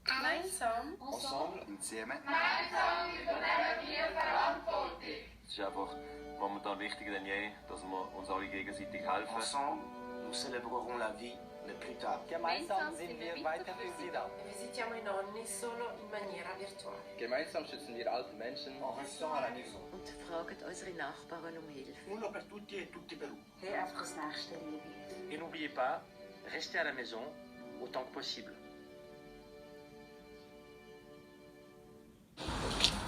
Gemeinsam. Ensemble. Insieme. Es ist einfach momentan wichtiger denn je, dass wir uns alle gegenseitig helfen. Ensemble, nous célébrerons la vie, mais plus tard. Gemeinsam sind wir weiterhin da. Visitiamo i nonni solo in maniera virtuale. Gemeinsam schützen wir alte Menschen. En restant à la maison. Und fragt unsere Nachbarn um Hilfe. Uno per tutti e tutti per uno. Hey, einfach das nächste Liebe. Et n'oubliez pas, restez à la maison autant que possible.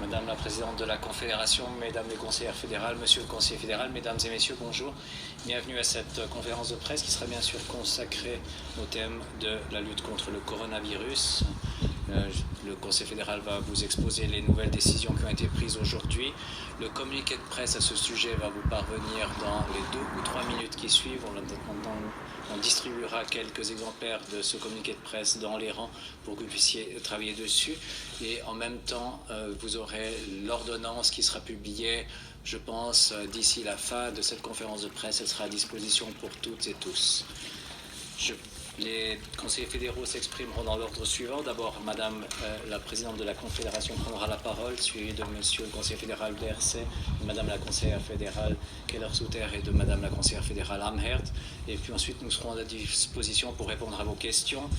Madame la Présidente de la Confédération, Mesdames les conseillères fédérales, Monsieur le conseiller fédéral, Mesdames et Messieurs, bonjour. Bienvenue à cette conférence de presse qui sera bien sûr consacrée au thème de la lutte contre le coronavirus. Le Conseil fédéral va vous exposer les nouvelles décisions qui ont été prises aujourd'hui. Le communiqué de presse à ce sujet va vous parvenir dans les 2 ou 3 minutes qui suivent. On distribuera quelques exemplaires de ce communiqué de presse dans les rangs pour que vous puissiez travailler dessus. Et en même temps, vous aurez l'ordonnance qui sera publiée, je pense, d'ici la fin de cette conférence de presse. Elle sera à disposition pour toutes et tous. Les conseillers fédéraux s'exprimeront dans l'ordre suivant. D'abord, Madame la Présidente de la Confédération prendra la parole, suivie de Monsieur le conseiller fédéral Berset, de Madame la conseillère fédérale Keller-Souter et de Madame la conseillère fédérale Amherd. Et puis ensuite, nous serons à disposition pour répondre à vos questions.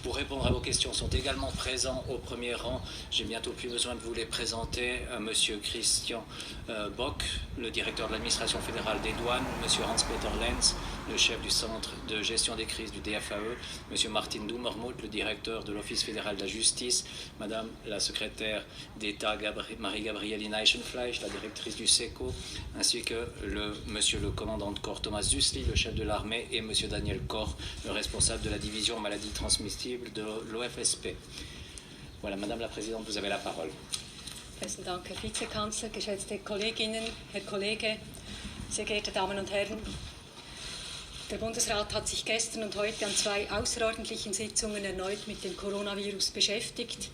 Pour répondre à vos questions sont également présents au premier rang. J'ai bientôt plus besoin de vous les présenter. Monsieur Christian Bock, le directeur de l'administration fédérale des douanes, Monsieur Hans-Peter Lenz, le chef du centre de gestion des crises du DFAE, Monsieur Martin Dummermuth, le directeur de l'Office fédéral de la justice, Madame la secrétaire d'État Marie-Gabrielle Eichenfleisch, la directrice du SECO, ainsi que Monsieur le commandant de corps Thomas Zussli, le chef de l'armée, et Monsieur Daniel Koch, le responsable de la division maladies transmissibles de l'OFSP. Voilà, Madame la Présidente, vous avez la parole. Besten Dank, Herr Vizekanzler, geschätzte Kolleginnen, Herr Kollege, sehr geehrte Damen und Herren. Der Bundesrat hat sich gestern und heute an 2 außerordentlichen Sitzungen erneut mit dem Coronavirus beschäftigt.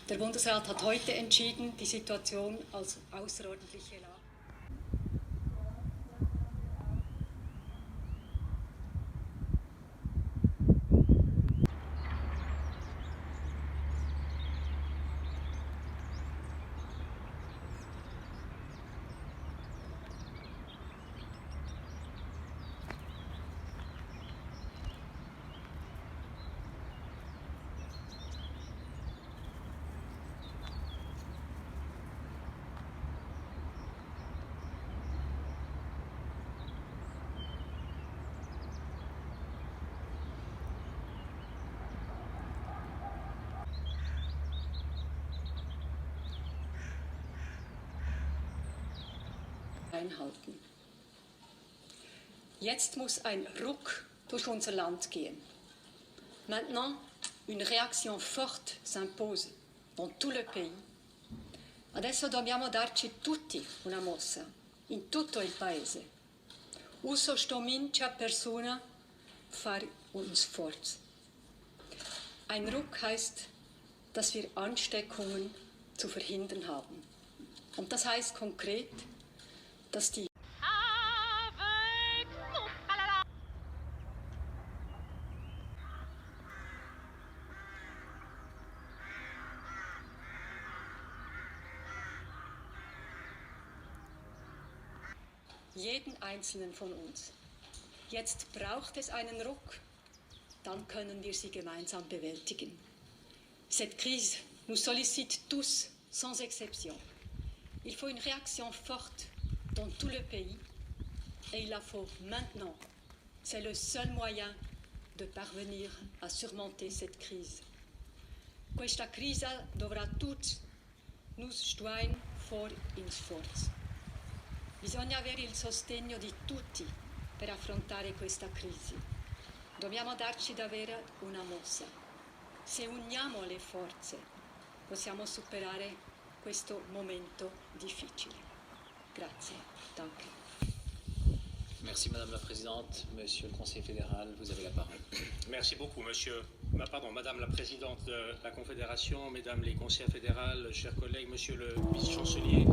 Der Bundesrat hat heute entschieden, die Situation als außerordentliche Lage. Einhalten. Jetzt muss ein Ruck durch unser Land gehen. Maintenant, une réaction forte s'impose dans tout le pays. Adesso dobbiamo darci tutti una mossa, in tutto il paese. Uso comincia persona fare un sforzo. Ein Ruck heißt, dass wir Ansteckungen zu verhindern haben. Und das heißt konkret, dass die jeden einzelnen von uns. Jetzt braucht es einen Ruck, dann können wir sie gemeinsam bewältigen. Cette crise nous sollicite tous, sans exception. Il faut une réaction forte dans tout le pays et il la faut maintenant. C'est le seul moyen de parvenir à surmonter cette crise. Questa crisi dovrà tutti nos stuen for in sforzo. Bisogna avere il sostegno di tutti per affrontare questa crisi. Dobbiamo darci davvero una mossa. Se uniamo le forze, possiamo superare questo momento difficile. Grazie. Danke. Merci Madame la Présidente. Monsieur le conseiller fédéral, vous avez la parole. Merci beaucoup, Madame la Présidente de la Confédération, Mesdames les conseillères fédérales, chers collègues, Monsieur le vice-chancelier,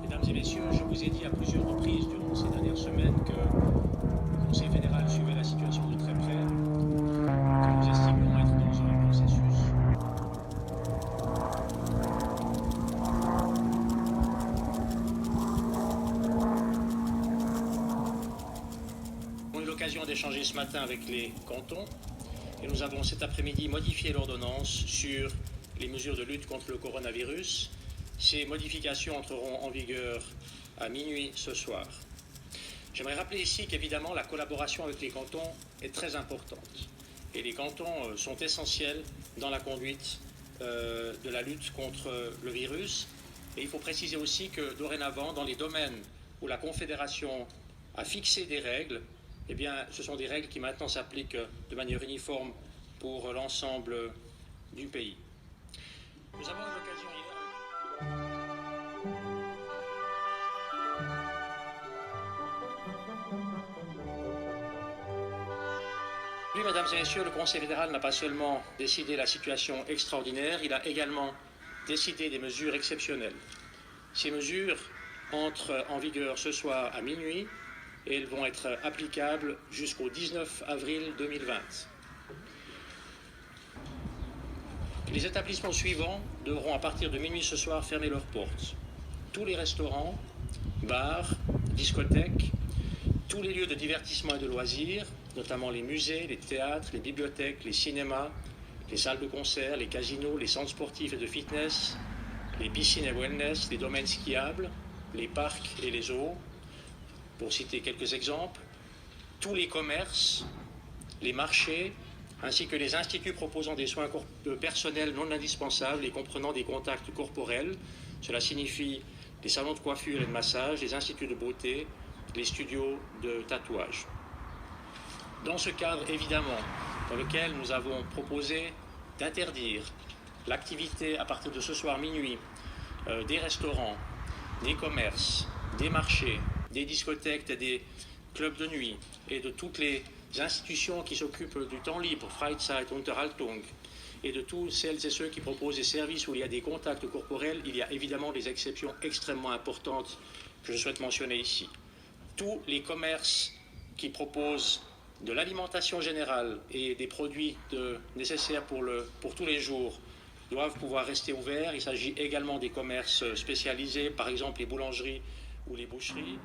Mesdames et Messieurs, je vous ai dit à plusieurs reprises durant ces dernières semaines que le Conseil fédéral suivait la situation de très près, que nous estimions être dans l'occasion d'échanger ce matin avec les cantons et nous avons cet après-midi modifié l'ordonnance sur les mesures de lutte contre le coronavirus. Ces modifications entreront en vigueur à minuit ce soir. J'aimerais rappeler ici qu'évidemment la collaboration avec les cantons est très importante et les cantons sont essentiels dans la conduite de la lutte contre le virus. Et il faut préciser aussi que dorénavant, dans les domaines où la Confédération a fixé des règles, eh bien, ce sont des règles qui maintenant s'appliquent de manière uniforme pour l'ensemble du pays. Nous avons eu l'occasion hier... Oui, mesdames et messieurs, le Conseil fédéral n'a pas seulement décidé la situation extraordinaire, il a également décidé des mesures exceptionnelles. Ces mesures entrent en vigueur ce soir à minuit et elles vont être applicables jusqu'au 19 avril 2020. Les établissements suivants devront à partir de minuit ce soir fermer leurs portes. Tous les restaurants, bars, discothèques, tous les lieux de divertissement et de loisirs, notamment les musées, les théâtres, les bibliothèques, les cinémas, les salles de concert, les casinos, les centres sportifs et de fitness, les piscines et wellness, les domaines skiables, les parcs et les zoos, pour citer quelques exemples, tous les commerces, les marchés, ainsi que les instituts proposant des soins personnels non indispensables et comprenant des contacts corporels. Cela signifie les salons de coiffure et de massage, les instituts de beauté, les studios de tatouage. Dans ce cadre, évidemment, dans lequel nous avons proposé d'interdire l'activité à partir de ce soir minuit des restaurants, des commerces, des marchés, des discothèques et des clubs de nuit et de toutes les institutions qui s'occupent du temps libre, Freizeit, Unterhaltung, et de tous celles et ceux qui proposent des services où il y a des contacts corporels, il y a évidemment des exceptions extrêmement importantes que je souhaite mentionner ici. Tous les commerces qui proposent de l'alimentation générale et des produits nécessaires pour tous les jours doivent pouvoir rester ouverts. Il s'agit également des commerces spécialisés, par exemple les boulangeries ou les boucheries.